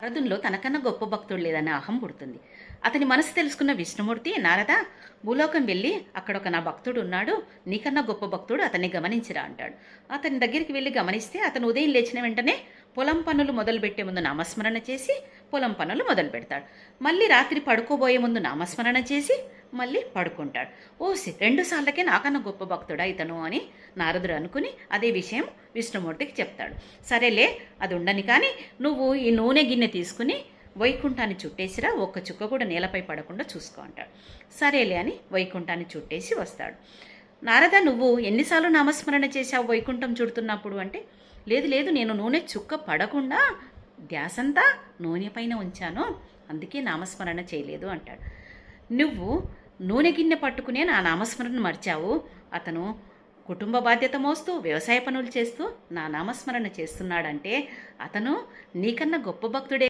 నారదునిలో తనకన్నా గొప్ప భక్తుడు లేదనే అహం పుడుతుంది. అతని మనసు తెలుసుకున్న విష్ణుమూర్తి, నారద, భూలోకం వెళ్ళి అక్కడ ఒక నా భక్తుడు ఉన్నాడు, నీకన్నా గొప్ప భక్తుడు, అతన్ని గమనించిరా అంటాడు. అతని దగ్గరికి వెళ్ళి గమనిస్తే అతను ఉదయం లేచిన వెంటనే పొలం పనులు మొదలుపెట్టే ముందు నామస్మరణ చేసి పొలం పనులు మొదలు పెడతాడు. మళ్ళీ రాత్రి పడుకోబోయే ముందు నామస్మరణ చేసి మళ్ళీ పడుకుంటాడు. ఓసి 2 సార్లకే నాకన్నా గొప్ప భక్తుడా ఇతను అని నారదుడు అనుకుని అదే విషయం విష్ణుమూర్తికి చెప్తాడు. సరేలే, అది ఉండని కానీ నువ్వు ఈ నూనె గిన్నె తీసుకుని వైకుంఠాన్ని చుట్టేసిరా, ఒక్క చుక్క కూడా నేలపై పడకుండా చూసుకో అంటాడు. సరేలే అని వైకుంఠాన్ని చుట్టేసి వస్తాడు. నారద, నువ్వు ఎన్నిసార్లు నామస్మరణ చేశావు వైకుంఠం చుడుతున్నప్పుడు అంటే, లేదు లేదు, నేను నూనె చుక్క పడకుండా ధ్యాసంతా నూనె పైన ఉంచాను, అందుకే నామస్మరణ చేయలేదు అంటాడు. నువ్వు నూనె గిన్నె పట్టుకునే నా నామస్మరణ మర్చావు. అతను కుటుంబ బాధ్యత మోస్తూ వ్యవసాయ పనులు చేస్తూ నా నామస్మరణ చేస్తున్నాడంటే అతను నీకన్నా గొప్ప భక్తుడే.